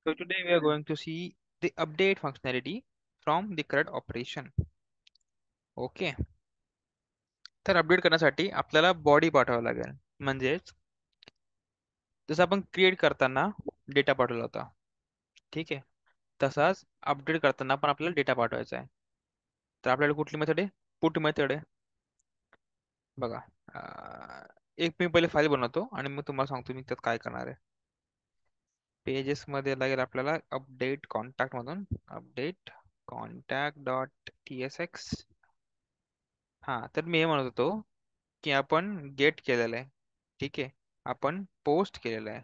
So today we are going to see the update functionality from the CRUD operation. Okay. तर update करण्यासाठी आपल्याला body पाठवावं लागेल. म्हणजेच जसं आपण क्रिएट करताना डेटा पाठवला होता. ठीक आहे. तसाच अपडेट करताना पण आपल्याला डेटा पाठवायचा आहे. तर आपल्याला कुठली मेथड आहे? पुट मेथड आहे. बघा. एक मी पहिले फाईल बनवतो आणि मग तुम्हाला सांगतो मी त्यात काय करणार आहे. पेजेस मध्ये लागेल आपल्याला अपडेट कॉन्टॅक्ट मधून अपडेट कॉन्टॅक्ट डॉट TSX. हा, तर मी हे म्हणत होतो की आपण गेट केलेलं आहे. ठीक आहे. आपण पोस्ट केलेलं आहे.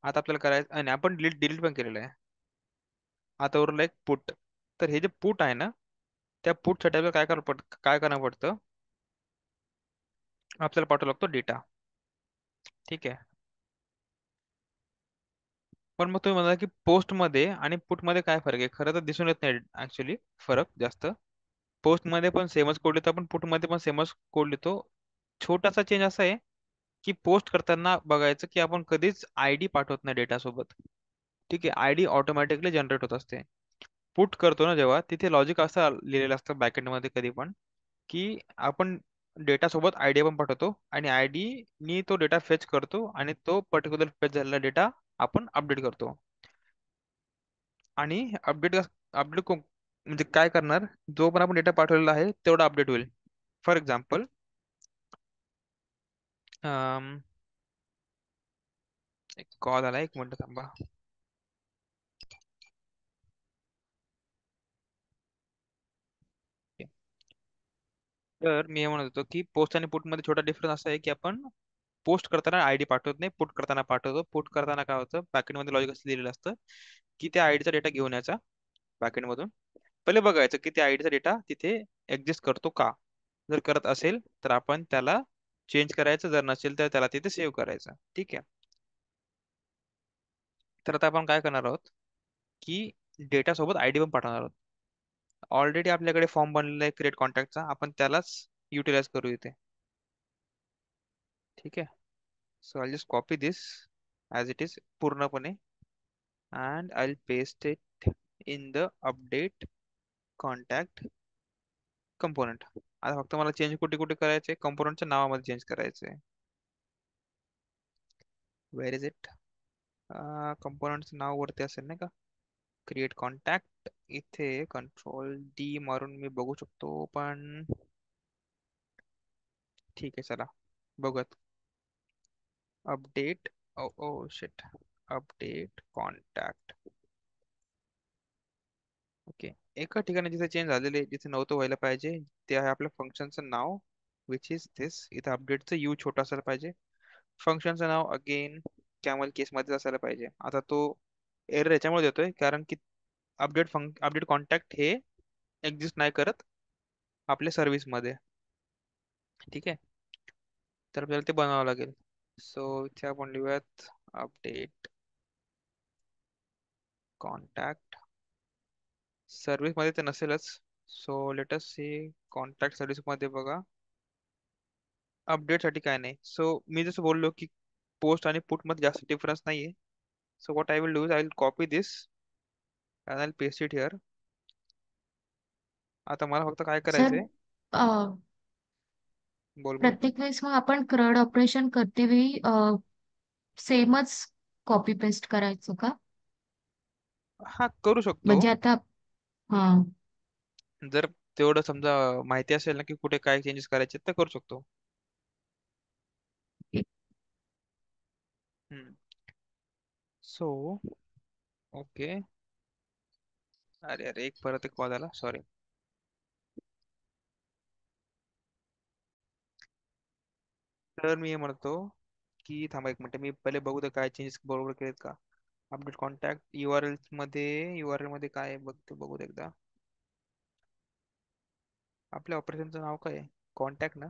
आता आपल्याला करायचं आणि आपण डिलीट डिलीट पण केलेलं आहे. आता उरलं एक पुट. तर हे जे पुट आहे ना, त्या पुटसाठी आपल्याला काय करावं पडतं? आपल्याला पाठवावा लागतो डेटा. ठीक आहे. पण मग तुम्ही म्हणा की पोस्ट मध्ये आणि पुट मध्ये काय फरक आहे? खरं तर दिसून येत नाही ऍक्च्युली फरक जास्त. पोस्ट मध्ये पण सेमच कोड लिहितो आपण, पुट मध्ये पण सेमच कोड लिहितो. छोटासा चेंज असा आहे की पोस्ट करताना बघायचं की आपण कधीच आयडी पाठवत नाही डेटा सोबत. ठीक आहे. आयडी ऑटोमॅटिकली जनरेट होत असते. पुट करतो ना जेव्हा, तिथे लॉजिक असं लिहिलेलं असतं बॅकएंड मध्ये कधी पण, की आपण डेटा सोबत आयडी पण पाठवतो आणि आयडी नी तो डेटा फेच करतो आणि तो पर्टिक्युलर फेच झालेला डेटा आपण अपडेट करतो. आणि अपडेट म्हणजे काय करणार? जो पण आपण डेटा पाठवलेला आहे तेवढा अपडेट होईल. फॉर एक्झाम्पल, एक कॉल आला, एक मिनिट थांबा. तर मी हे म्हणत होतो की पोस्ट आणि पुट मध्ये छोटा डिफरन्स असा आहे की आपण पोस्ट करताना आयडी पाठवत नाही, पुट करताना पाठवतो. पुट करताना काय होतं, बॅकएंड मध्ये लॉजिक असं लिहिलेलं असतं की त्या आयडीचा डेटा घेऊन यायचा बॅकएंड मधून. पहिले बघायचं की त्या आयडीचा डेटा तिथे एक्झिस्ट करतो का. जर करत असेल तर आपण त्याला चेंज करायचं, जर नसेल तर त्याला तिथे सेव्ह करायचं. ठीक आहे. तर आता आपण काय करणार आहोत की डेटा सोबत आयडी पण पाठवणार आहोत. ऑलरेडी आपल्याकडे फॉर्म बनलेला आहे क्रिएट कॉन्टॅक्टचा, आपण त्यालाच युटिलाइज करू इथे. ठीक आहे. So I just copy this as it is पूर्णपणे and I'll paste it in the update contact component. आता फक्त मला चेंज कुठे कुठे करायचे? कंपोनंटच्या नावामध्ये चेंज करायचे. Where is it? कंपोनंटचं नाव वरती असेल नाही का? Create contact. इथे कंट्रोल D मारून मी बघू शकतो, पण ठीक आहे, चला बघूयात. Update. Oh oh shit. Update contact. Okay. एका ठिकाणी जिथे चेंज झालेले, जिथे नव्हतं व्हायला पाहिजे, ते आहे आपल्या फंक्शनचं नाव, विच इज दिस. इथं अपडेटचं यू छोटा असायला पाहिजे. फंक्शनचं नाव अगेन कॅमल केस मध्ये असायला पाहिजे. आता तो एरर याच्यामुळे देतोय कारण की अपडेट कॉन्टॅक्ट हे एक्झिस्ट नाही करत आपल्या सर्व्हिस मध्ये. ठीक आहे. तर आपल्याला ते बनवावं लागेल. सो इथे आपण लिहूयात अपडेट कॉन्टॅक्ट. सर्व्हिस मध्ये ते नसेलच. So let us see. Contact service मध्ये बघा, अपडेट साठी काय नाही. सो मी जसं बोललो की पोस्ट आणि पुट मध्ये जास्त डिफरन्स नाहीये. So what I will do is I will copy this and I paste it here. आता मला फक्त काय सर, करायचंय? बोल बोल. प्रत्येक वेळेस मग आपण क्रड ऑपरेशन करते वेळी सेमच कॉपी पेस्ट करायचं का? हा, करू शकतो. म्हणजे आता हा जर तेवढं समजा माहिती असेल ना की कुठे काय चेंजेस करायचे तर करू शकतो. हम्म. So okay. अरे अरे, एक परत एक कॉल आला, सॉरी. तर मी हे म्हणतो की थांबा एक मिनिट, मी पहिले बघू दे काय चेंजेस बरोबर केलेत का. अपडेट कॉन्टॅक्ट URL मध्ये काय आहे बघतो, बघू दे एकदा. आपल्या ऑपरेशनचं नाव काय आहे? कॉन्टॅक्ट ना.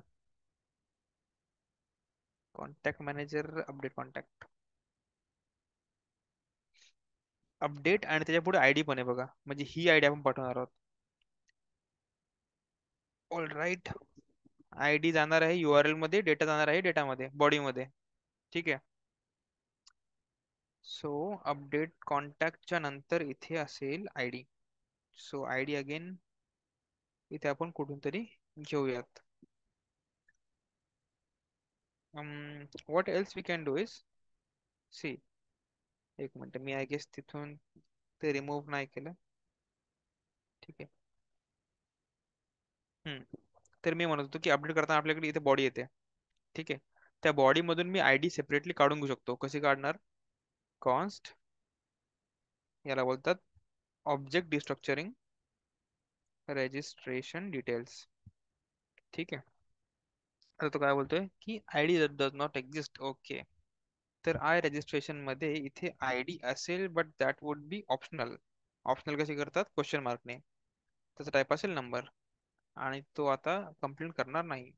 Contact manager, update contact, update आणि त्याच्या पुढे आयडी पण आहे बघा, म्हणजे ही आयडी आपण पाठवणार आहोत. All right. आयडी जाणार आहे URL मध्ये, डेटा जाणार आहे डेटामध्ये, बॉडीमध्ये. ठीक आहे. सो अपडेट कॉन्टॅक्टच्या नंतर इथे असेल I D. So I D again इथे आपण कुठून तरी घेऊयात. What else we can do is see. एक मिनिट, मी आय गेस तिथून ते रिमूव्ह नाही केलं. ठीक आहे. तर मी म्हणत होतो की अपडेट करताना आपल्याकडे इथे बॉडी येते. ठीक आहे. त्या बॉडी मधून मी आयडी सेपरेटली काढून घेऊ शकतो. कशी काढणार? कॉन्स्ट, याला बोलतात ऑब्जेक्ट डिस्ट्रक्चरिंग रजिस्ट्रेशन डिटेल्स. ठीक आहे. आता तो काय बोलतोय की ID does not exist. Okay. तर आय रजिस्ट्रेशन मध्ये इथे आयडी असेल but that would be optional. Optional कशी करतात? क्वेश्चन मार्कने. त्याचा टाईप असेल नंबर, आणि तो आता कंप्लेंट करणार नाही.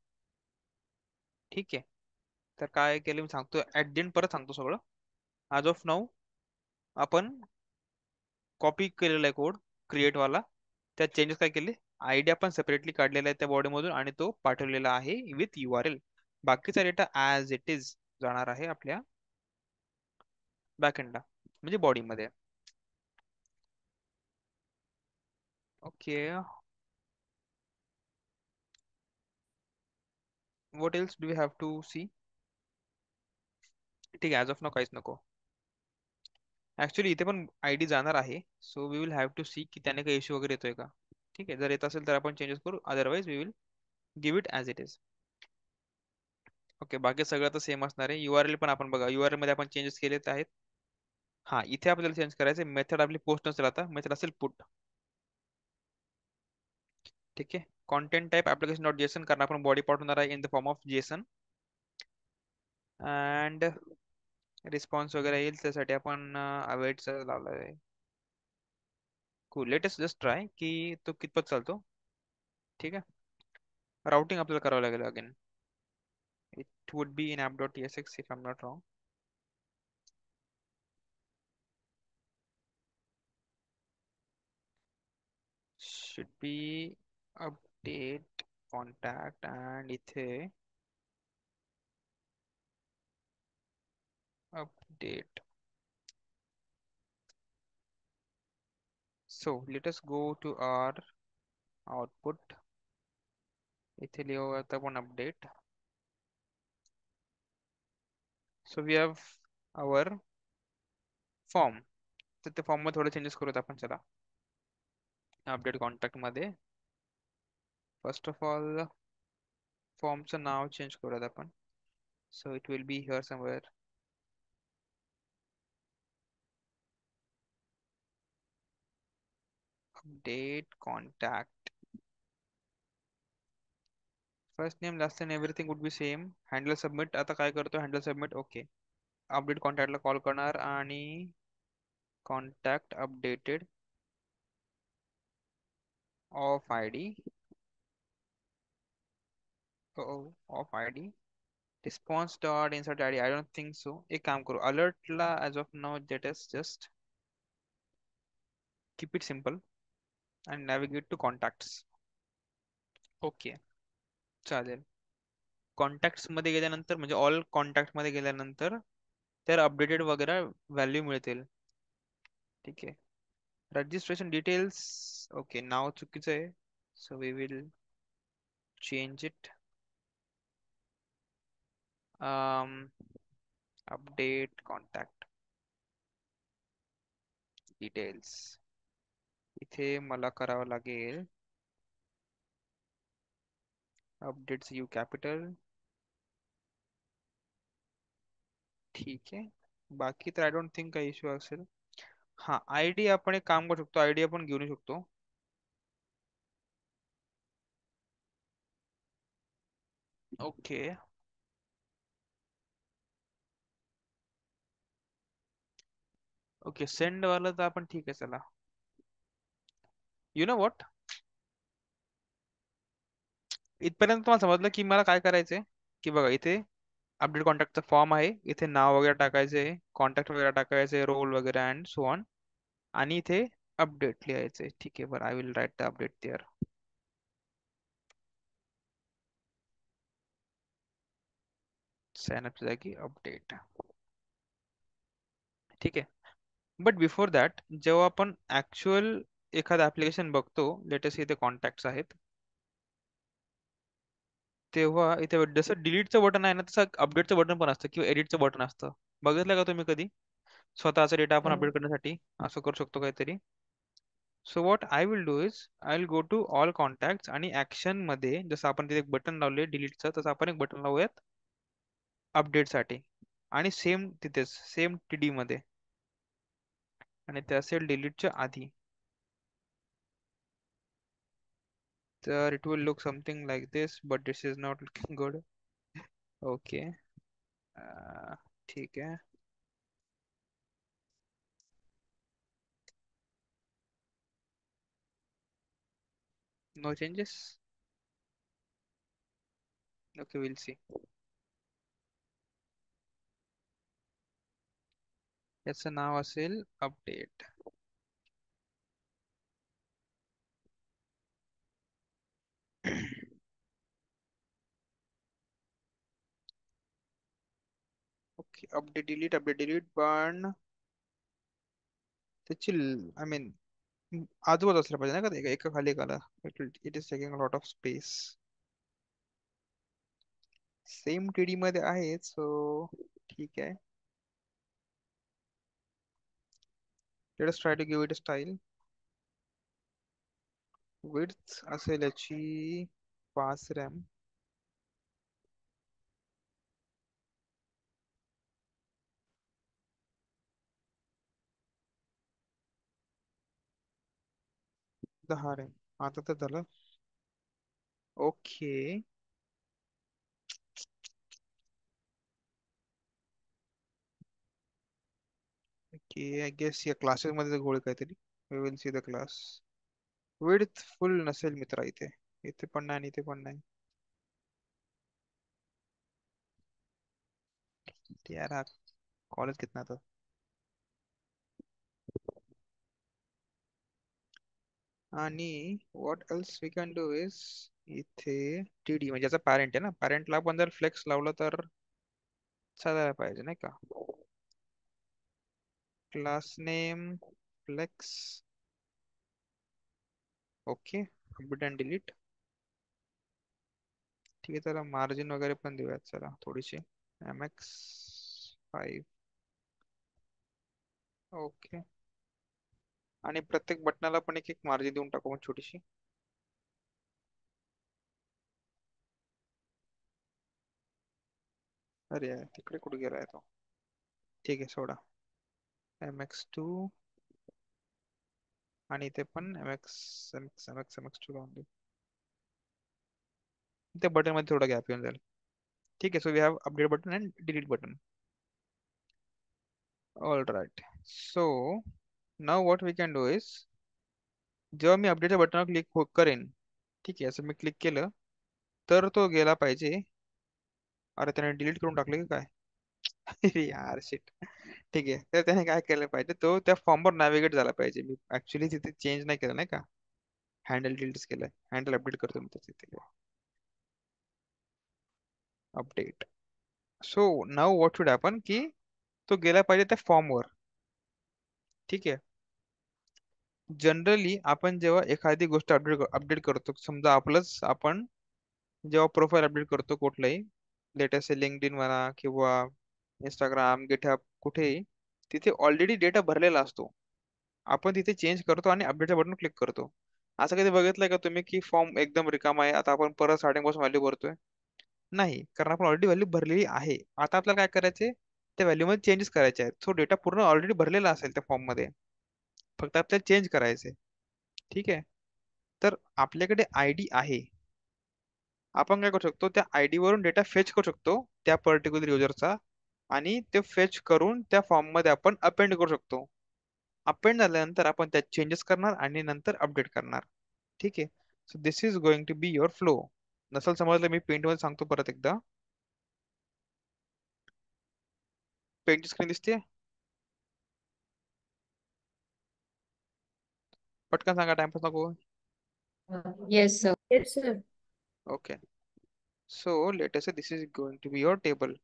ठीक आहे. तर काय केलं मी सांगतो, ऍट द एंड परत सांगतो सगळं. ॲज ऑफ नाऊ आपण कॉपी केलेला आहे कोड क्रिएट वाला. त्यात चेंजेस काय केले? आयडी आपण सेपरेटली काढलेला आहे त्या बॉडी मधून आणि तो पाठवलेला आहे विथ URL. बाकीचा डेटा ॲज इट इज जाणार आहे आपल्या बॅकएंडला, म्हणजे बॉडीमध्ये. Okay. What else do we have to see? ठीक आहे, ॲज ऑफ नाऊ काहीच नको. ऍक्च्युली इथे पण आयडी जाणार आहे. So we will have to see की त्याने काही इश्यू वगैरे येतोय का. ठीक आहे, जर येत असेल तर आपण चेंजेस करू, otherwise we will give it as it is. Okay. बाकी सगळं तर सेम असणार आहे. URL पण आपण बघा, URL मध्ये आपण चेंजेस केलेच आहेत. हा, इथे आपल्याला चेंज करायचं. मेथड आपली पोस्ट नसेल, आता मेथड असेल पुट. ठीक आहे. Content type application dot JSON, कारण आपण बॉडी पाठवणार आहे in the form of Jason. And response वगैरे येईल त्यासाठी आपण अवेटचं लावलं आहे. कूल. लेटेस्ट जस्ट ट्राय की तो कितपत चालतो. ठीक आहे. राउटिंग आपल्याला करावं लागेल again. It would be in app.tsx if I'm not wrong. Should be update contact and इथे update. So let us go to our output. इथे लिहूयात आपण update. So we have our form. तर त्या फॉर्म मध्ये थोडे चेंजेस करूयात आपण. चला, अपडेट कॉन्टॅक्ट मध्ये फर्स्ट ऑफ ऑल फॉर्मचं नाव चेंज करूयात आपण. So it will be here somewhere. Update contact. First name, last name, everything would be same. Handle submit. आता काय करतो? Handle submit. ओके. अपडेट कॉन्टॅक्टला कॉल करणार आणि contact updated of ID. Of ID response dot insert ID. I don't think so. एक काम करू, अलर्टला as of now let us just keep it simple and navigate to contacts. Okay, चालेल. Contacts मध्ये गेल्यानंतर, म्हणजे ऑल कॉन्टॅक्ट मध्ये गेल्यानंतर तर अपडेटेड वगैरे व्हॅल्यू मिळतील. ठीक आहे. Registration details. ओके, नाव चुकीचं आहे. So we will change it. Update contact details. इथे मला करावं लागेल अपडेट्स यू कॅपिटल. ठीक आहे. बाकी तर आय डोंट थिंक काही इश्यू असेल. हा, आयडी आपण एक काम करू शकतो, आयडी आपण घेऊन येऊ शकतो. ओके. ओके, सेंड वाला तर आपण ठीक आहे. चला, यु नो व्हॉट, इथपर्यंत तुम्हाला समजलं की मला काय करायचंय. की बघा, इथे अपडेट कॉन्टॅक्टचा फॉर्म आहे. इथे नाव वगैरे टाकायचे, कॉन्टॅक्ट वगैरे टाकायचे, रोल वगैरे अँड सो ऑन. आणि इथे अपडेट लिहायचे. ठीक आहे, बरं, I will write the update there. Sign अपच्या जागी अपडेट. ठीक आहे. बट बिफोर दॅट जेव्हा आपण ऍक्च्युअल एखादं ऍप्लिकेशन बघतो, लेटेस्ट इथे कॉन्टॅक्ट्स आहेत, तेव्हा इथे जसं डिलीटचं बटन आहे ना, तसं अपडेटचं बटन पण असतं किंवा एडिटचं बटन असतं. बघितलं का तुम्ही कधी? स्वतःचा डेटा आपण अपडेट करण्यासाठी असं करू शकतो काहीतरी. So what I will do is I will go to all contacts आणि ऍक्शन मध्ये जसं आपण तिथे एक बटन लावले डिलीटचं, तसं आपण एक बटन लावूयात अपडेटसाठी. आणि सेम तिथेच सेम टीडी मध्ये, आणि ते असेल डिलीटच्या आधी. तर it will look something like this, but this is not looking good. Okay, ठीक आहे. No changes. Okay, will see. याचं नाव असेल अपडेट. ओके, अपडेट डिलीट पण त्याची आय मीन आजूबाजू असलं पाहिजे ना का, एका खाली एक आला. It is taking lot of space. Same TD मध्ये आहे, सो ठीक आहे. Let us try to give it a style. Width असेल याची 5 रॅम. दहा रॅम. आता तर झालं. ओके. ओके, आय गेस या क्लासेस मध्ये घोळ काहीतरी. We will see the class. Width full नसेल मित्रा इथे. इथे पण नाही आणि इथे पण नाही. यार हा कॉलेज कितना था. आणि what else we can do is इथे टीडी म्हणजे याचा पॅरेंट आहे ना, पॅरेंटला आपण जर फ्लेक्स लावलं तर चालायला पाहिजे नाही का. Class name flex. Okay, update and delete. ठीक आहे, त्याला मार्जिन वगैरे पण देऊयात चला थोडीशी. MX5. ओके. आणि प्रत्येक बटनाला पण एक एक मार्जिन देऊन टाकू मग छोटीशी. अरे यार, तिकडे कुठे गेलाय तो. ठीक आहे, सोडा. MX2. आणि इथे पण MX2 लावून देऊ. त्या बटन मध्ये थोडा गॅप येऊन जाईल. ठीक आहे, so we have update button and delete button. All right. So नाव what we can do is जेव्हा मी अपडेटच्या बटनवर क्लिक करेन, ठीक आहे, असं मी क्लिक केलं तर तो गेला पाहिजे. अरे त्याने डिलीट करून टाकले की काय. अरे यार शिट. ठीक आहे, तर त्याने काय केलं पाहिजे, तो त्या फॉर्मवर नॅव्हिगेट झाला पाहिजे. मी ऍक्च्युली तिथे चेंज नाही केलं नाही का, हँडल डिलीट केलंय. हँडल अपडेट करतो मी तिथे. अपडेट. सो नाव व्हॉट शुड हॅपन की तो गेला पाहिजे त्या फॉर्मवर. ठीक आहे. जनरली आपण जेव्हा एखादी गोष्ट अपडेट करतो, समजा आपलंच आपण जेव्हा प्रोफाईल अपडेट करतो कुठलंही, लेटेस्ट लिंक्डइन म्हणा किंवा इंस्टाग्राम गिटहब कुठेही, तिथे ऑलरेडी डेटा भरलेला असतो. आपण तिथे चेंज करतो आणि अपडेटच्या बटन क्लिक करतो. असं कधी बघितलंय का तुम्ही की फॉर्म एकदम रिकामा आहे, आता आपण परत स्टार्टिंग पासून व्हॅल्यू भरतोय? नाही, कारण आपण ऑलरेडी व्हॅल्यू भरलेली आहे. आता आपल्याला काय करायचे, त्या व्हॅल्यू मध्ये चेंजेस करायचे आहेत. सो डेटा पूर्ण ऑलरेडी भरलेला असेल त्या फॉर्म मध्ये, फक्त आपल्याला चेंज करायचे. ठीक आहे. तर आपल्याकडे आयडी आहे. आपण काय करू शकतो, त्या आयडी वरून डेटा फेच करू शकतो त्या पर्टिक्युलर युजरचा, आणि ते फेच करून त्या फॉर्म मध्ये आपण अपेंड करू शकतो. अपेंड झाल्यानंतर आपण त्यात चेंजेस करणार आणि नंतर अपडेट करणार. ठीक आहे. So this is going to be your flow. नसल समजलं मी पेंट मध्ये सांगतो परत एकदा. पेंट स्क्रीन दिसते. पटकन सांगा, टाइमपास नको. Yes, sir. Yes, sir. Okay. So let us say this is going to be your table.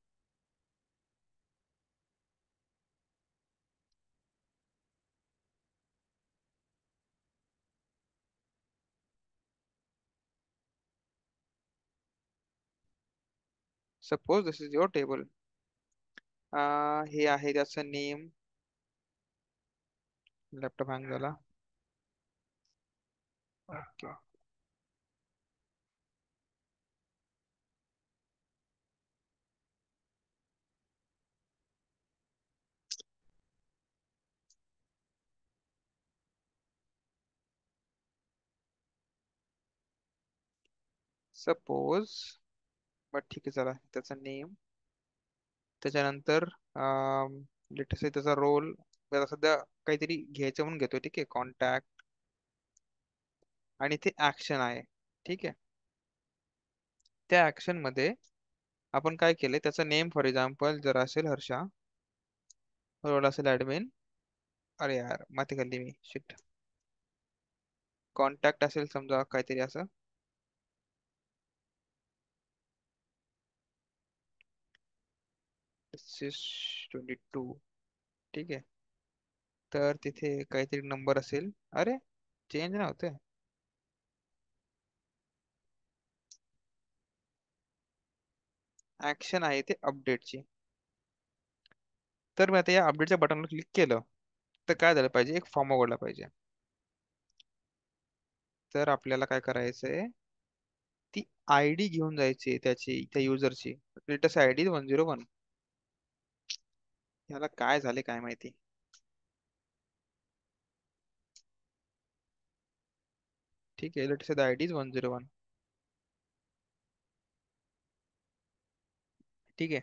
Suppose this is your table. हे आहे त्याचं नेम. लॅपटॉप हँग झाला. ओके. सपोज, बट ठीक आहे, चला त्याचं नेम. त्याच्यानंतर लेटेस्ट आहे त्याचा रोल. सध्या काहीतरी घ्यायचं म्हणून घेतोय, ठीक आहे, कॉन्टॅक्ट. आणि ते ऍक्शन आहे. ठीक आहे. त्या ऍक्शन मध्ये आपण काय केले, त्याचं नेम फॉर एक्झाम्पल जर असेल हर्षा, रोल असेल ऍडमिन. अरे यार माती खाल्ली मी, शिट. कॉन्टॅक्ट असेल समजा काहीतरी असं. 22. ठीक आहे. तर तिथे काहीतरी नंबर असेल. अरे चेंज नाही होते. ऍक्शन आहे ते अपडेटची. तर मी आता या अपडेटच्या बटनवर क्लिक केलं, तर काय झालं पाहिजे, एक फॉर्म उघडला पाहिजे. तर आपल्याला काय करायचंय, ती आय डी घेऊन जायची त्याची, त्या युजरची. Latest I D 101. याला काय झाले काय माहिती. ठीक आहे, लेटेस्ट आय डी 101. ठीक आहे.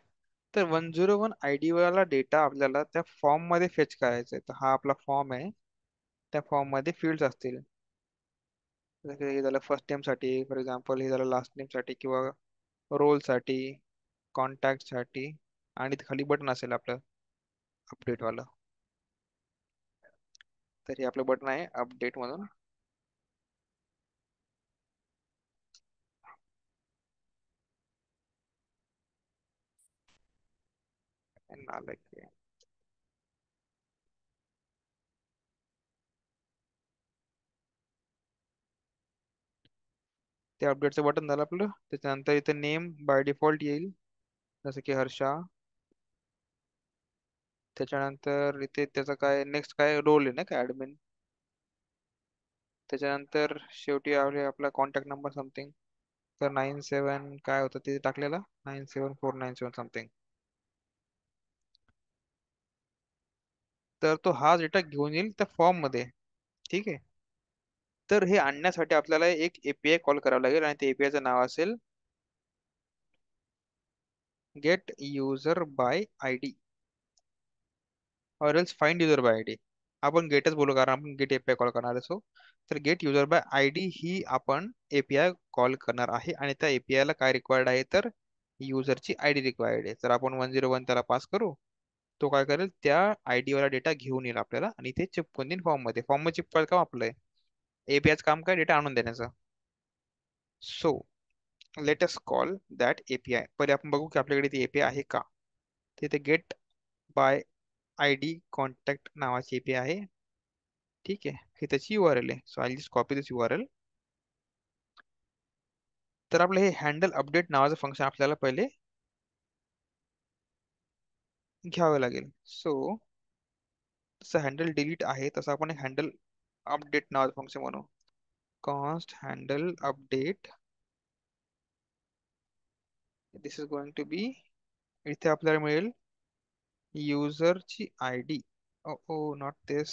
तर 101 आय डी वाला डेटा आपल्याला त्या फॉर्म मध्ये फेच करायचा आहे. तर हा आपला फॉर्म आहे. त्या फॉर्म मध्ये फील्ड्स असतील. जसं की हे झालं फर्स्ट नेम साठी फॉर एक्झाम्पल, हे झालं लास्ट नेम साठी किंवा रोल साठी, कॉन्टॅक्ट साठी. आणि खाली बटन असेल आपलं अपडेट वालं. तर हे आपलं बटन आहे अपडेट म्हणून. नालायक आहे. ते अपडेटचं बटन झालं आपलं. त्याच्यानंतर इथे नेम बाय डिफॉल्ट येईल, जसं की हर्षा. त्याच्यानंतर इथे त्याचा काय नेक्स्ट काय रोल आहे ना काय, ऍडमिन. त्याच्यानंतर शेवटी आपला कॉन्टॅक्ट नंबर समथिंग. तर 97 काय होतं ते टाकलेलं, 97497 समथिंग. तर तो हा डेटा घेऊन येईल त्या फॉर्म मध्ये. ठीक आहे. तर हे आणण्यासाठी आपल्याला एक एपीआय कॉल करावं लागेल, आणि त्या एपीआय चं नाव असेल get user by I D, or else find user by ID. आपण गेटच बोलू कारण आपण गेट एपीआय कॉल करणार असो. तर गेट युजर बाय आयडी ही आपण एपीआय कॉल करणार आहे, आणि त्या एपीआय ला काय रिक्वायर्ड आहे, तर युजरची आयडी रिक्वायर्ड आहे. तर आपण 101 त्याला पास करू. तो काय करेल, त्या आयडी वाला डेटा घेऊन येईल आपल्याला, आणि ते चिपकून देईल फॉर्म मध्ये. फॉर्म मध्ये चिपकायचं काम आपलं आहे. एपीआयचं काम काय, डेटा आणून देण्याचं. So let us call that API. पहिले आपण बघू की आपल्याकडे ती एपीआय आहे का. तिथे get by I D contact नावाची एपीआय आहे. ठीक आहे. ही त्याची URL आहे. So I just copy this URL. तर आपलं हे हँडल अपडेट नावाचं फंक्शन आपल्याला पहिले घ्यावं लागेल. सो तसं हँडल डिलीट आहे, तसं आपण एक हँडल अपडेट नावाचं फंक्शन बनवू. Const handle update. This is going to be, इथे आपल्याला मिळेल युजरची I D. Oh oh not this,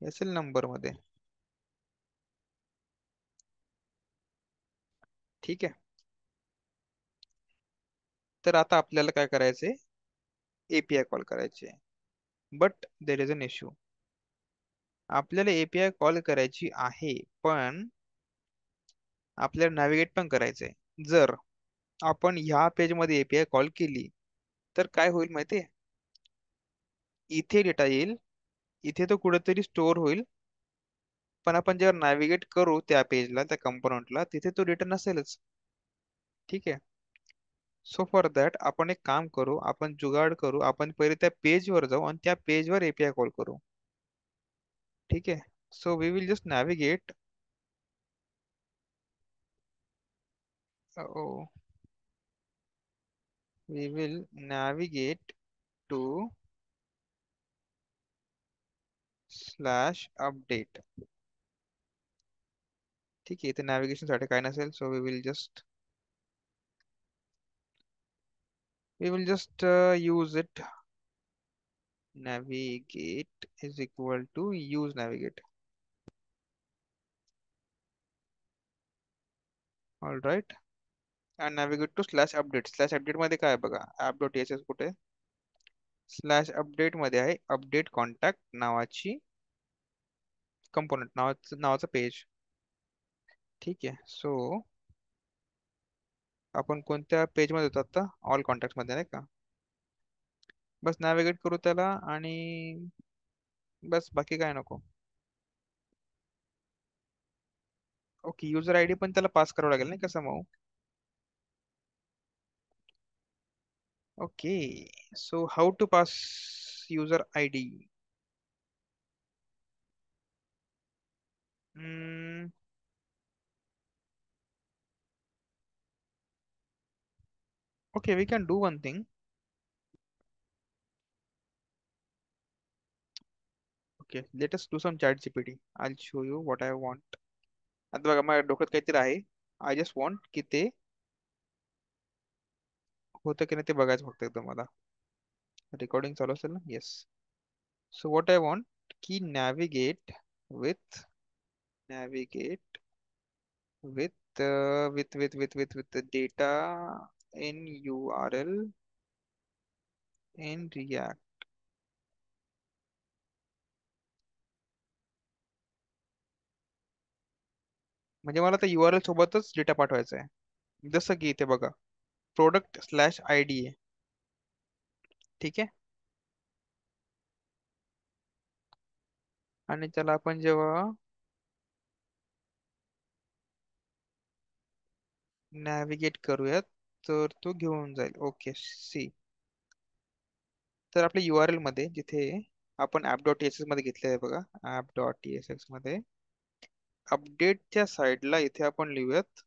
असेल नंबर मध्ये. ठीक आहे. तर आता आपल्याला काय करायचंय, एपीआय कॉल करायचे. But there is an issue. आपल्याला एपीआय कॉल करायची आहे, पण आपल्याला नॅव्हिगेट पण करायचंय. जर आपण ह्या पेज मध्ये एपीआय कॉल केली, तर काय होईल माहितीये, इथे डेटा येईल, इथे तो कुठेतरी स्टोअर होईल. पण आपण जेव्हा नॅव्हिगेट करू त्या पेजला, त्या कंपोनंटला, तिथे तो डेटा नसेलच. ठीक आहे. सो फॉर दॅट आपण एक काम करू, आपण जुगाड करू. आपण पहिले त्या पेजवर जाऊ आणि त्या पेजवर एपीआय कॉल करू. ठीक आहे. So we will just navigate. Oh, we will navigate to slash update. ठीक आहे इथे नॅव्हिगेशन साठी काय नसेल so we will just use it navigate is equal to use navigate. All right. And navigate to slash update. Slash update मध्ये काय आहे बघा app.sh कुठे स्लॅश अपडेट मध्ये आहे अपडेट कॉन्टॅक्ट नावाची कंपोनेंट नावाचं पेज. ठीक आहे सो आपण कोणत्या पेज मध्ये होतो आता ऑल कॉन्टॅक्ट मध्ये नाही का बस नॅव्हिगेट करू त्याला आणि बस बाकी काय नको. ओके युजर आयडी पण त्याला पास करावं लागेल नाही कसं मग okay so how to pass user ID okay we can do one thing. Okay let us do some chat gpt. I'll show you what I want. आता बघा माझ्या डोक्यात काहीतरी आहे आय जस्ट वॉन्ट की ते होतं की नाही ते बघायचं फक्त एकदम मला रेकॉर्डिंग चालू असेल ना yes so what I want की navigate with the data in URL in React. म्हणजे मला त्या URL सोबतच डेटा पाठवायचा आहे जसं की इथे बघा प्रोडक्ट स्लॅश आय डी आहे ठीक आहे आणि त्याला आपण जेव्हा नॅव्हिगेट करूयात तर तो घेऊन जाईल ओके सी तर आपल्या URL मध्ये जिथे आपण app.txt मध्ये घेतले आहे बघा app.txt मध्ये अपडेटच्या साईडला इथे आपण लिहूयात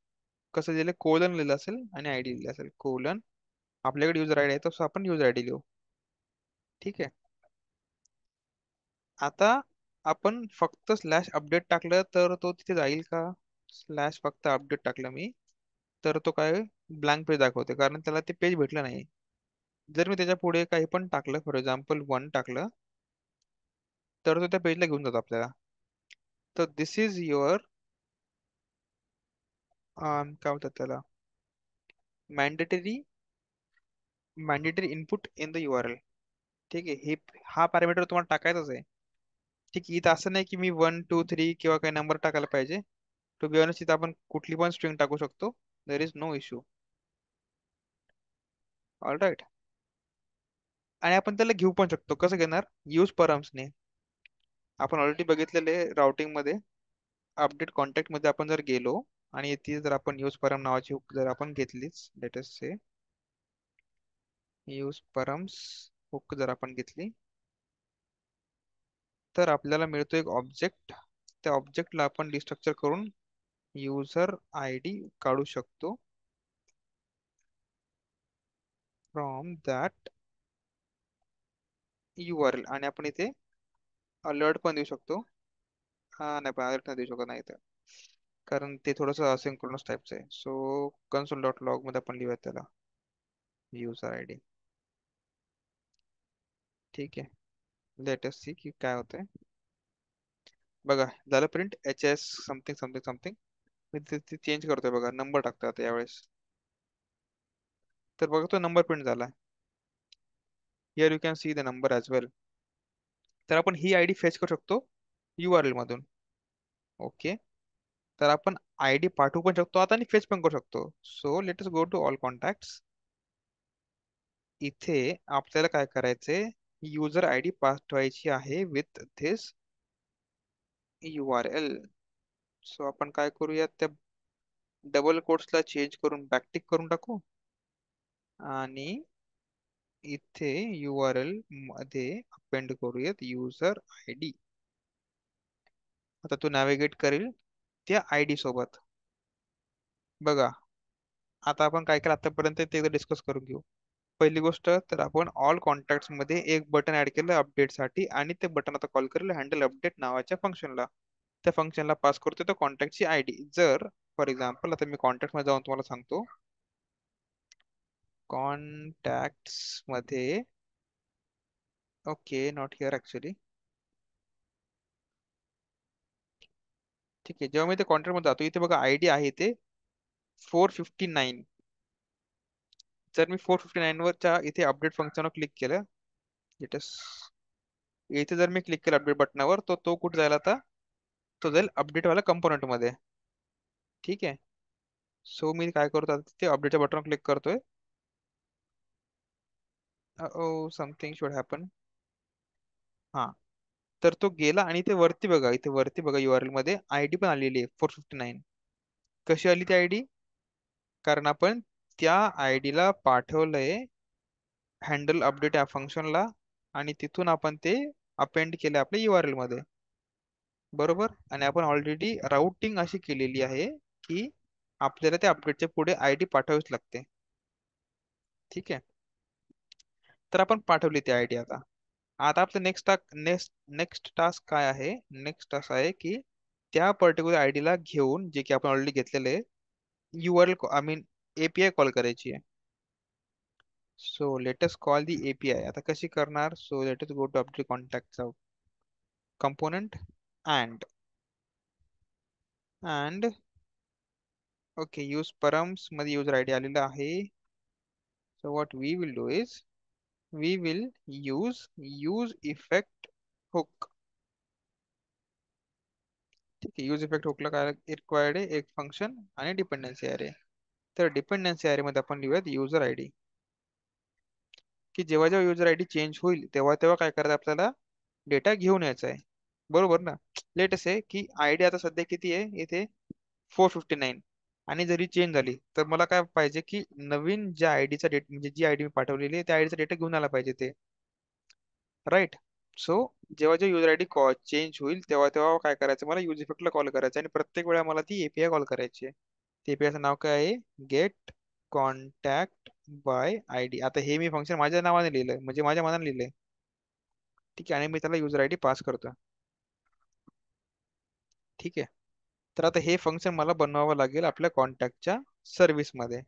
कसं दिलं कोलन लिहिलं असेल आणि आयडी लिहिलं असेल कोलन आपल्याकडे युजर आयडी आहे तसं आपण युजर आयडी लिहू ठीक आहे आता आपण फक्त स्लॅश अपडेट टाकलं तर तो तिथे जाईल का स्लॅश फक्त अपडेट टाकलं मी तर तो काय ब्लँक पेज दाखवते कारण त्याला ते पेज भेटलं नाही जर मी त्याच्या पुढे काही पण टाकलं फॉर एक्झाम्पल 1 टाकलं तर तो त्या पेजला घेऊन जातो आपल्याला तर दिस इज युअर काय म्हणतात त्याला mandatory mandatory input in the URL ठीक आहे हे हा पॅरामीटर तुम्हाला टाकायचाच आहे ठीक आहे इथं असं नाही की मी 1 2 3 किंवा काही नंबर टाकायला पाहिजे टू बी ऑनेस्ट इथं आपण कुठली पण स्ट्रिंग टाकू शकतो there is no issue all right आणि आपण त्याला घेऊ पण शकतो कसं घेणार यूज परम्सने आपण ऑलरेडी बघितलेले राउटिंग मध्ये अपडेट कॉन्टॅक्ट मध्ये आपण जर गेलो आणि ती जर आपण यूज परम नावाची हुक जर आपण घेतलीच लेटेस्ट से यूज परम्स हुक जर आपण घेतली तर आपल्याला मिळतो एक ऑब्जेक्ट त्या ऑब्जेक्टला आपण डिस्ट्रक्चर करून युजर आय डी काढू शकतो फ्रॉम दॅट URL आणि आपण इथे अलर्ट पण देऊ शकतो हा नाही पण अलर्ट नाही देऊ शकत नाही इथे कारण ते थोडंसं असिंक्रोनस टाईपचं आहे सो console.log मध्ये आपण लिहूयात त्याला युजर आय डी ठीक आहे लेटेस्ट सी की काय होतंय बघा झालं print HS something something something मी ते चेंज करतोय बघा नंबर टाकतोय आता यावेळेस तर बघा तो नंबर प्रिंट झाला here you can see the number as well तर आपण ही आयडी फेच करू शकतो URL मधून ओके तर आपण आयडी पाठवू पण शकतो आता आणि फेच पण करू शकतो so let us go to all contacts इथे आपल्याला काय करायचंय युजर आयडी पाठवायची आहे विथ धिस URL सो आपण काय करूया त्या डबल कोट्सला चेंज करून बॅकटिक करून टाकू आणि इथे URL मध्ये अपेंड करूयात युजर आयडी आता तो नॅव्हिगेट करेल त्या आयडी सोबत बघा आता आपण काय केलं आतापर्यंत ते डिस्कस करून घेऊ. पहिली गोष्ट तर आपण ऑल कॉन्टॅक्ट्स मध्ये एक बटन ऍड केलं अपडेटसाठी आणि ते बटन आता कॉल करेल हँडल अपडेट नावाच्या फंक्शनला. त्या फंक्शनला पास करतो त्या कॉन्टॅक्टची आयडी. जर फॉर एक्झाम्पल आता मी कॉन्टॅक्ट मध्ये जाऊन तुम्हाला सांगतो. कॉन्टॅक्ट्स मध्ये ओके नॉट हिअर ऍक्च्युली. ठीक आहे, जेव्हा मी ते कॉन्टॅक्ट मध्ये जातो इथे बघा आयडी आहे ते 459. जर मी 459 वरच्या इथे अपडेट फंक्शनवर क्लिक केलं, इथे जर मी क्लिक केलं अपडेट बटनावर तर तो कुठे जाईल आता, तो जाईल अपडेट वाला कंपोनंट मध्ये. ठीक आहे, सो मी काय करतो आता ते अपडेटच्या बटनवर क्लिक करतोय. ओ समथिंग शुड हॅपन. हा, तर तो गेला आणि इथे वरती बघा, इथे वरती बघा URL मध्ये आयडी पण आलेली आहे 459. कशी आली ती आयडी? कारण आपण त्या आयडी ला पाठवलंय हँडल अपडेट या फंक्शनला आणि तिथून आपण ते अपेंड केले आपल्या URL मध्ये. बरोबर, आणि आपण ऑलरेडी राउटिंग अशी केलेली आहे की आपल्याला त्या अपडेटच्या पुढे आयडी पाठवावीच लागते. ठीक आहे, तर आपण पाठवली ती आयडी. आता आता आपलं नेक्स्ट टास्क काय आहे? नेक्स्ट टास्क आहे की त्या पर्टिक्युलर आयडीला घेऊन, जे की आपण ऑलरेडी घेतलेले, URL I mean API call करायची आहे. So let's call the API. आता कशी करणार? So let's go to update contact component and okay use params मध्ये युजर आयडी आलेला आहे. So what we will do is we will use effect hook. ठीक आहे, यूज इफेक्ट हुकला काय required आहे? एक फंक्शन आणि डिपेंडन्सी अरे. तर डिपेंडन्सी अरे मध्ये आपण लिहूयात युजर आयडी, की जेव्हा जेव्हा युजर आयडी चेंज होईल तेव्हा तेव्हा काय करायचं आपल्याला, डेटा घेऊन यायचा आहे. बरोबर ना? लेट असे की आयडी आता सध्या किती आहे इथे 459, आणि जरी चेंज झाली तर मला काय पाहिजे की नवीन ज्या आयडीचा डेट म्हणजे जी आयडी मी पाठवलेली आहे त्या आयडीचा डेटा घेऊन आला पाहिजे ते. राईट. सो जेव्हा जेव्हा युजर आयडी चेंज होईल तेव्हा तेव्हा काय करायचं, मला यूज इफेक्टला कॉल करायचं आणि प्रत्येक वेळा मला ती API कॉल करायची आहे. API चं नाव काय आहे? Get contact by ID. आता हे मी फंक्शन माझ्या नावाने लिहिलंय, म्हणजे माझ्या मनाने लिहिलंय. ठीक आहे, आणि मी त्याला युजर आयडी पास करतो. ठीक आहे, तर आता हे फंक्शन मला बनवावं लागेल आपल्या कॉन्टॅक्टच्या सर्व्हिसमध्ये.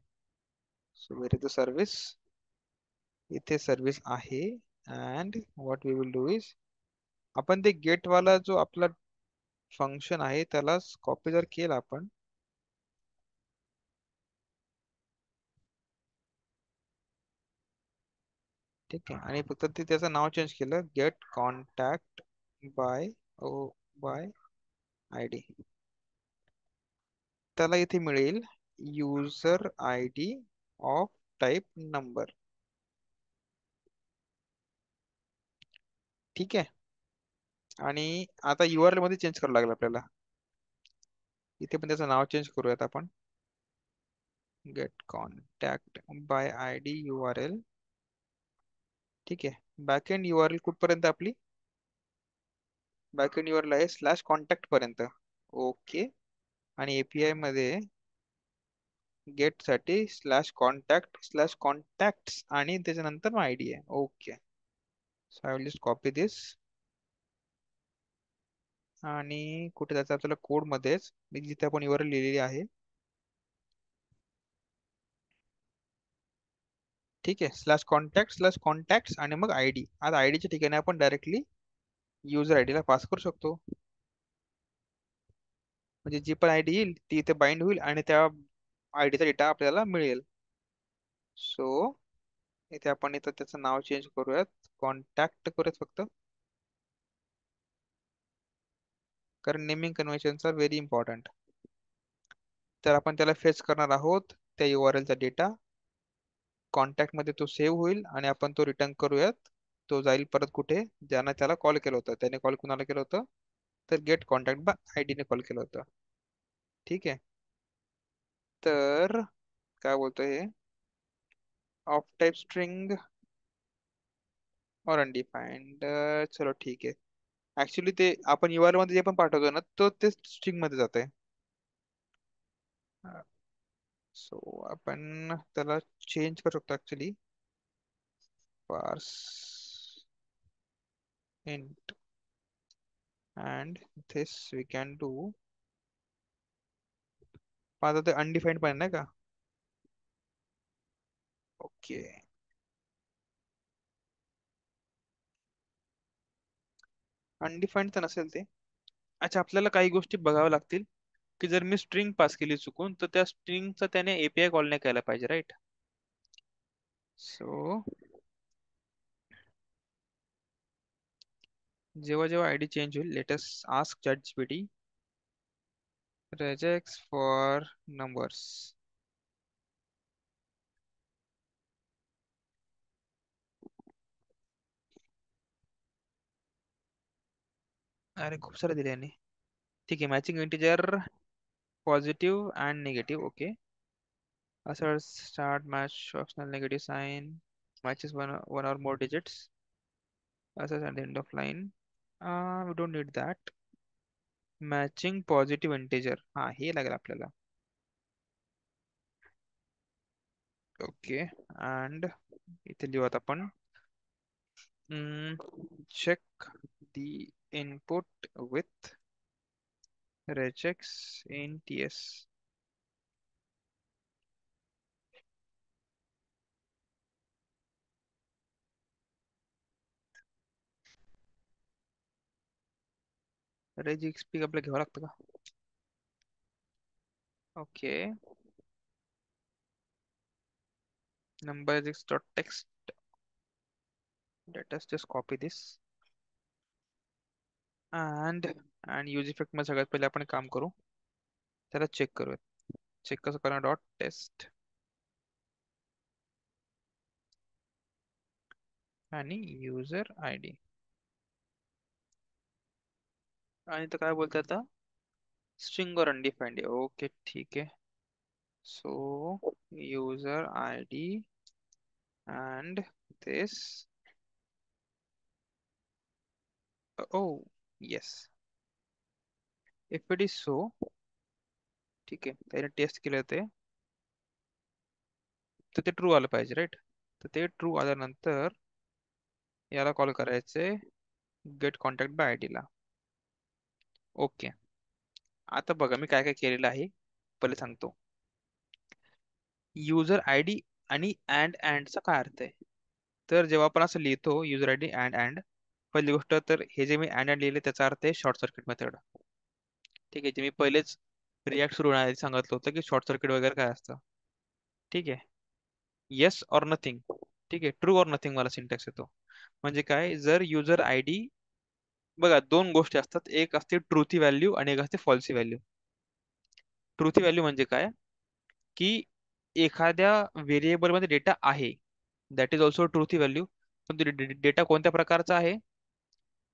So where is the service? इथे सर्व्हिस आहे. And what we will do is आपण ते गेट वाला जो आपला फंक्शन आहे त्याला कॉपी जर केला आपण, ठीक आहे, आणि फक्त ते त्याचं नाव चेंज केलं, गेट कॉन्टॅक्ट बाय ओ बाय आयडी. त्याला इथे मिळेल user ID of type number. ठीक आहे, आणि आता URL मध्ये चेंज करावं लागेल आपल्याला. इथे पण त्याचं नाव चेंज करूयात आपण, get contact by ID URL. ठीक आहे, बॅकएंड URL कुठपर्यंत आपली? बॅकएंड URL आहे /कॉन्टॅक्ट पर्यंत. ओके, आणि API मध्ये गेट साठी /कॉन्टॅक्ट/कॉन्टॅक्ट्स आणि त्याच्यानंतर आयडी आहे. Okay, so I will just copy this आणि कुठे जायचं आपल्याला कोड मध्येच, मी जिथे आपण URL लिहिलेली आहे. ठीक आहे, /कॉन्टॅक्ट/कॉन्टॅक्ट्स आणि मग आयडी. आता आयडीच्या ठिकाणी आपण डायरेक्टली युजर आयडीला पास करू शकतो. म्हणजे जी पण आयडी येईल ती इथे बाइंड होईल आणि त्या आयडीचा डेटा आपल्याला मिळेल. सो इथे आपण इथं त्याचं नाव चेंज करूयात, कॉन्टॅक्ट करूयात फक्त, कारण naming conventions are very important. तर आपण त्याला फेच करणार आहोत त्या URL चा डेटा. कॉन्टॅक्ट मध्ये तो सेव्ह होईल आणि आपण तो रिटर्न करूयात. तो जाईल परत कुठे, ज्यानं त्याला कॉल केलं होतं. त्याने कॉल कुणाला केलं होतं? तर गेट कॉन्टॅक्ट बाय आयडी ने कॉल केलं होतं. ठीक आहे, तर काय बोलतोय हे, ऑफ टाइप स्ट्रिंग और अनडिफाइंड. चलो ठीक आहे. ऍक्च्युली ते आपण URL मध्ये जे पण पाठवतो ना तो ते स्ट्रिंग मध्ये जात आहे. सो आपण त्याला चेंज करू शकतो ऍक्च्युली. पार्स int and this we can do. आता ते अनडिफाईन्ड पण आहे नाही का? ओके. अनडिफाईन्ड तर नसेल ते. अच्छा, आपल्याला काही गोष्टी बघाव्या लागतील की जर मी स्ट्रिंग पास केली चुकून तर त्या स्ट्रिंगचा त्याने एपीआय कॉल नाही केला पाहिजे, राईट? सो जेव्हा जेव्हा आयडी चेंज होईल, let's ask ChatGPT regex for numbers. अरे खूप सारे दिले यांनी. ठीक आहे, matching integer, positive and negative. Okay. असं start match optional negative sign matches one or more digits. Asserts at the end of line. We don't need that. Matching positive integer. हा हे लागेल आपल्याला. ओके. अँड इथे लिहू आता आपण check the input with regex in TS. Regexp आपल्याला घ्यावं लागतं का? Okay. number is dot text. Let us just copy this and use effect मध्ये सगळ्यात पहिले आपण एक काम करू, त्याला चेक करूयात. चेक कसं करणार? डॉट टेस्ट आणि युजर आय डी. आणि तर काय बोलतात आता? स्ट्रिंग और अनडिफाइंड आहे. ओके ठीक आहे. So user I D and this. Oh, yes. If it is so, ठीक आहे, त्याने टेस्ट केलं ते, तर ते ट्रू आलं पाहिजे, राईट? तर ते ट्रू आल्यानंतर याला कॉल करायचे गेट कॉन्टॅक्ट बाय आयडी ला. ओके. आता बघा मी काय काय केलेलं आहे, पहिले सांगतो. युजर आय डी आणि अँडचा काय अर्थ आहे? तर जेव्हा आपण असं लिहितो युजर आय डी अँड, पहिली गोष्ट तर हे जे मी अँड लिहिले त्याचा अर्थ आहे शॉर्ट सर्किट मेथड. ठीक आहे, जे मी पहिलेच रिॲक्ट सुरू होण्याआधी सांगितलं होतं की शॉर्ट सर्किट वगैरे काय असतं. ठीक आहे. Yes or nothing. ठीक आहे, ट्रू ऑर नथिंग मला सिंटॅक्स येतो. म्हणजे काय, जर युजर आय डी, बघा दोन गोष्टी असतात, एक असते ट्रूथी व्हॅल्यू आणि एक असते फॉल्सी व्हॅल्यू. ट्रूथी व्हॅल्यू म्हणजे काय, की एखाद्या व्हेरिएबल मध्ये डेटा आहे, that is also truthy value. पण डेटा कोणत्या प्रकारचा आहे?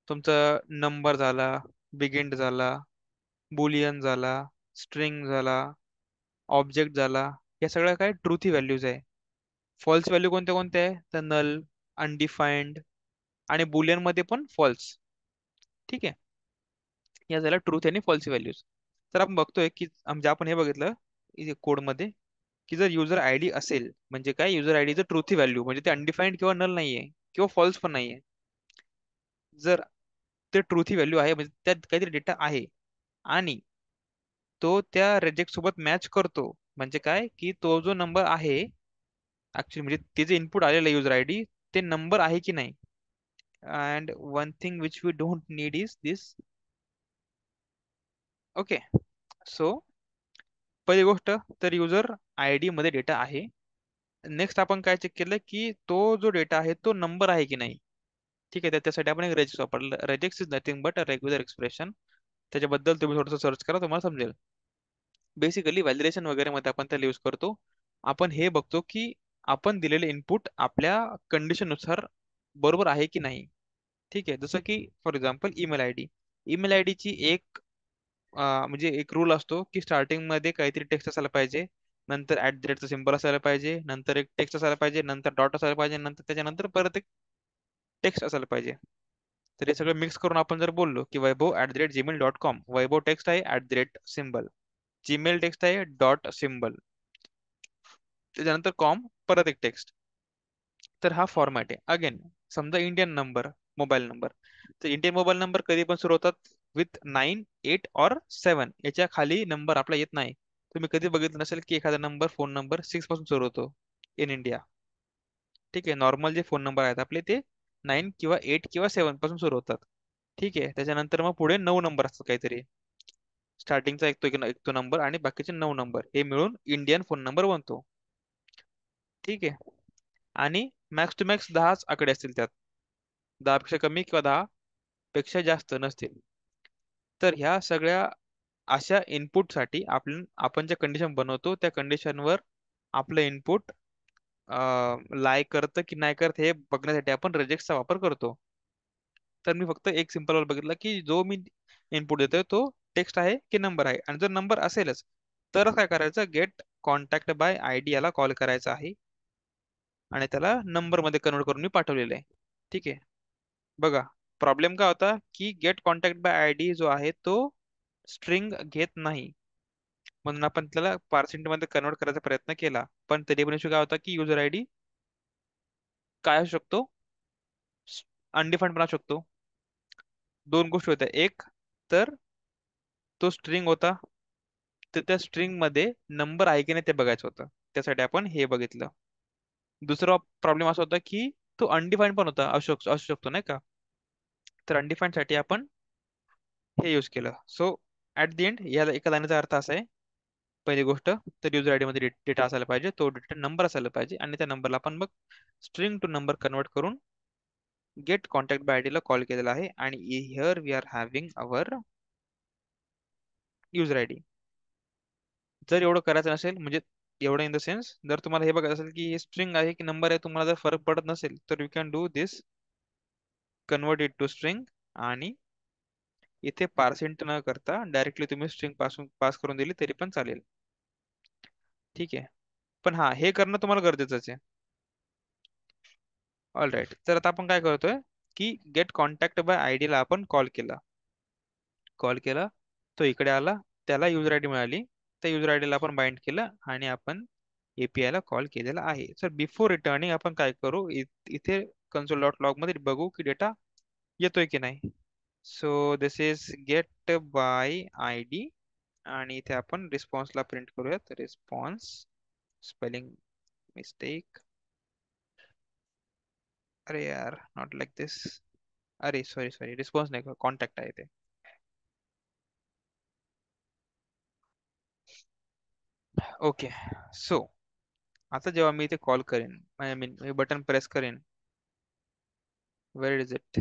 तुमचा नंबर झाला, बिगिंड झाला, बुलियन झाला, स्ट्रिंग झाला, ऑब्जेक्ट झाला, या सगळ्या काय ट्रूथी व्हॅल्यूज आहे. फॉल्स व्हॅल्यू कोणत्या कोणत्या आहे? तर नल, अनडिफाईन्ड आणि बुलियन मध्ये पण फॉल्स. ठीक आहे, या झाल्या ट्रूथ आणि फॉल्स व्हॅल्यूज. तर आपण बघतोय की म्हणजे आपण हे बघितलं कोड मध्ये की जर युजर आयडी असेल म्हणजे काय, युजर आयडी जर ट्रूथी व्हॅल्यू म्हणजे ते अनडिफाईन्ड किंवा नल नाहीये किंवा फॉल्स पण नाहीये. जर ते ट्रूथी व्हॅल्यू आहे म्हणजे त्यात काहीतरी डेटा आहे आणि तो त्या रेजेक्ट सोबत मॅच करतो, म्हणजे काय की तो जो नंबर आहे ऍक्च्युली म्हणजे ते जे इनपुट आलेलं आहे युजर आयडी, ते नंबर आहे की नाही. And one thing which we don't need is this. Okay. So पहिली गोष्ट तर युजर आय डी मध्ये डेटा आहे. नेक्स्ट आपण काय चेक केलं की तो जो डेटा आहे तो नंबर आहे की नाही. ठीक आहे, तर त्यासाठी आपण एक रेजेक्स वापरलं. Regex is nothing but a regular expression. त्याच्याबद्दल तुम्ही थोडंसं सर्च करा, तुम्हाला समजेल. बेसिकली व्हॅलिडेशन वगैरे मध्ये आपण त्याला यूज करतो. आपण हे बघतो की आपण दिलेले इनपुट आपल्या कंडिशन नुसार बरोबर आहे की नाही. ठीक आहे, जसं की for example email I D. Email I ची एक म्हणजे एक रूल असतो की स्टार्टिंग मध्ये काहीतरी टेक्स्ट असायला पाहिजे, नंतर ऍट द रेटचा सिम्बॉल असायला पाहिजे, नंतर एक टेक्स्ट असायला पाहिजे, नंतर डॉट असायला पाहिजे, नंतर त्याच्यानंतर परत एक टेक्स्ट असायला पाहिजे. तर हे सगळं मिक्स करून आपण जर बोललो की वैभव@gmail.com, वैभव टेक्स्ट आहे @सिम्बल, जीमेल टेक्स्ट आहे डॉट सिम्बल, त्याच्यानंतर कॉम, परत एक टेक्स्ट. तर हा फॉर्मॅट आहे. अगेन समजा इंडियन नंबर, मोबाईल नंबर, तर इंडियन मोबाईल नंबर कधी पण सुरू होतात विथ 9, 8 और 7. याच्या खाली नंबर आपला येत नाही. तुम्ही कधी बघितलं नसेल की एखादा नंबर, फोन नंबर 6 पासून सुरू होतो इन इंडिया. ठीक आहे, नॉर्मल जे फोन नंबर आहेत आपले ते 9 किंवा 8 किंवा 7 पासून सुरू होतात. ठीक आहे, त्याच्यानंतर मग पुढे 9 नंबर असतात काहीतरी. स्टार्टिंगचा एक तो नंबर आणि बाकीचे 9 नंबर हे मिळून इंडियन फोन नंबर बनतो. ठीक आहे, आणि मॅक्स टू मॅक्स 10च आकडे असतील त्यात. 10 पेक्षा कमी किंवा 10 पेक्षा जास्त नसतील. तर ह्या सगळ्या अशा इनपुटसाठी आपण ज्या कंडिशन बनवतो त्या कंडिशनवर आपलं इनपुट लाय करतं की नाही करत हे बघण्यासाठी आपण regex चा वापर करतो. तर मी फक्त एक सिंपल वर बघितलं की जो मी इनपुट देतोय तो टेक्स्ट आहे की नंबर आहे, आणि जर नंबर असेलच तर काय करायचं, गेट कॉन्टॅक्ट बाय आयडी याला कॉल करायचा आहे आणि त्याला नंबर मध्ये कन्वर्ट करून मी पाठवलेलं आहे. ठीक आहे, बघा प्रॉब्लेम काय होता की गेट कॉन्टॅक्ट बाय आयडी जो आहे तो स्ट्रिंग घेत नाही, म्हणून आपण त्याला पर्सेंट मध्ये कन्वर्ट करायचा प्रयत्न केला, पण तरी पण इश्यू काय होता की युजर आयडी काय असू शकतो, अनडिफाईन्ड पण असू शकतो. दोन गोष्टी होत्या, एक तर तो स्ट्रिंग होता, तर त्या स्ट्रिंग मध्ये नंबर आहे की नाही ते बघायचं होतं, त्यासाठी आपण हे बघितलं. दुसरा प्रॉब्लेम असा होता की तो अनडिफाईन्ड पण होता, असू शकतो नाही का. तर अनडिफाईन्ड साठी आपण हे यूज केलं. सो ऍट द एंड याला एका लाईनचा अर्थ असा आहे, पहिली गोष्ट तर युजर आयडी मध्ये डेटा असायला पाहिजे, तो डेटा नंबर असायला पाहिजे, आणि त्या नंबरला आपण मग स्ट्रिंग टू नंबर कन्वर्ट करून गेट कॉन्टॅक्ट बाय आयडी ला कॉल केलेला आहे, आणि here we are having our user ID. जर एवढं करायचं नसेल, म्हणजे एवढं इन द सेन्स, जर तुम्हाला हे बघायचं असेल की हे स्ट्रिंग आहे की नंबर आहे, तुम्हाला जर फरक पडत नसेल तर you can do this, convert it to string, आणि इथे पार्सेंट न करता डायरेक्टली तुम्ही स्ट्रिंग पासून पास करून दिली तरी पण चालेल. ठीक आहे, पण हा हे करणं तुम्हाला गरजेचंच आहे. ऑल राईट, तर आता आपण काय करतोय की गेट कॉन्टॅक्ट बाय आयडी ला आपण कॉल केला, तो इकडे आला, त्याला युजर आयडी मिळाली, त्या युजर आयडी ला आपण बाइंड केलं आणि आपण एपीआय ला कॉल केलेला आहे. सर बिफोर रिटर्निंग आपण काय करू, इथे कन्सोल डॉट लॉग मध्ये बघू की डेटा येतोय की नाही. So this is get by I D, आणि इथे आपण रिस्पॉन्सला प्रिंट करूयात, रिस्पॉन्स स्पेलिंग मिस्टेक, अरे यार नॉट लाईक दिस, अरे सॉरी सॉरी, रिस्पॉन्स नाही, कॉन्टॅक्ट आहे ते. ओके, सो आता जेव्हा मी इथे कॉल करेन, आय मीन हे बटन प्रेस करेन, वेअर इज इट,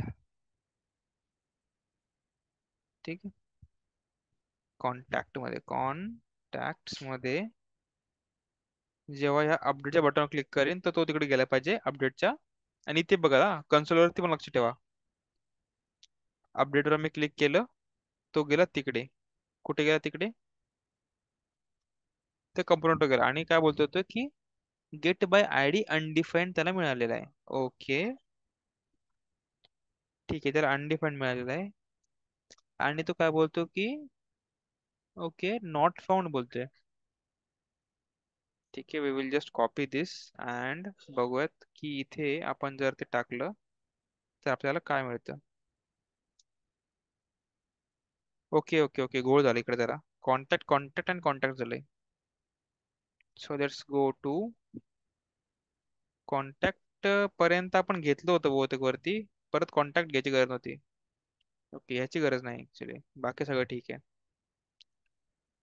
ठीक आहे, कॉन्टॅक्ट मध्ये जेव्हा ह्या अपडेटच्या बटनवर क्लिक करेन तर तो तिकडे गेला पाहिजे अपडेटच्या. आणि इथे बघा कन्सोलवरती पण लक्ष ठेवा, अपडेटवर मी क्लिक केलं, तो गेला तिकडे. कुठे गेला तिकडे, ते कंपोनंटवर गेला, आणि काय बोलतो तो की गेट बाय आयडी अनडिफाईन्ड त्याला मिळालेला आहे. ओके, ठीक आहे, त्याला अनडिफाईन्ड मिळालेला आहे, आणि तो काय बोलतो की ओके नॉट फाउंड बोलतोय. ठीक आहे, we will just copy this and बघूयात की इथे आपण जर ते टाकलं तर आपल्याला काय मिळतं. ओके ओके ओके, घोळ झाला इकडे जरा, कॉन्टॅक्ट कॉन्टॅक्ट अँड कॉन्टॅक्ट झालंय. So let's go to contact पर्यंत आपण घेतलं होतं बहुतेक वरती, परत कॉन्टॅक्ट घ्यायची गरज नव्हती. ओके, ह्याची गरज नाही ऍक्च्युली, बाकी सगळं ठीक आहे.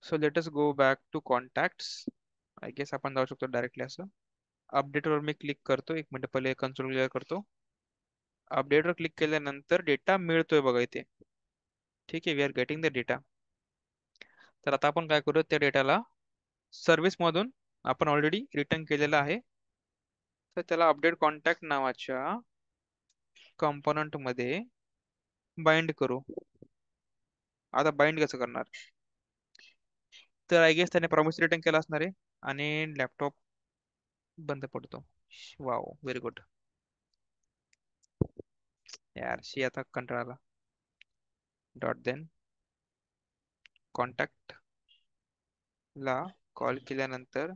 So let us go back to contacts. I guess आपण जाऊ शकतो डायरेक्टली असं. अपडेटवर मी क्लिक करतो, एक मिनिट पहिले कन्सोल क्लिअर करतो. अपडेटवर क्लिक केल्यानंतर डेटा मिळतोय बघा इथे. ठीक आहे, we are getting the data. तर आता आपण काय करू, त्या डेटाला सर्व्हिस मधून आपण ऑलरेडी रिटर्न केलेला आहे, तर त्याला अपडेट कॉन्टॅक्ट नावाच्या कंपोनंट मध्ये बाइंड करू. आता बाइंड कसं करणार, तर आय गेस त्याने प्रॉमिस रिटर्न केला असणार आहे, आणि लॅपटॉप बंद पडतो. Wow, very good. यार शी, आता कंटाळा आला. डॉट देन कॉन्टॅक्ट ला कॉल केल्यानंतर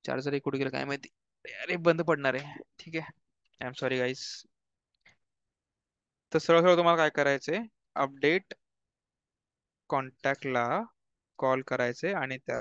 चार्जर एक कुठे गेलं काय माहिती. अरे बंद पडणार आहे. ठीक आहे. आय एम सॉरी गाईस. तर सरळ सरळ तुम्हाला काय करायचंय, अपडेट कॉन्टॅक्टला कॉल करायचे आणि त्या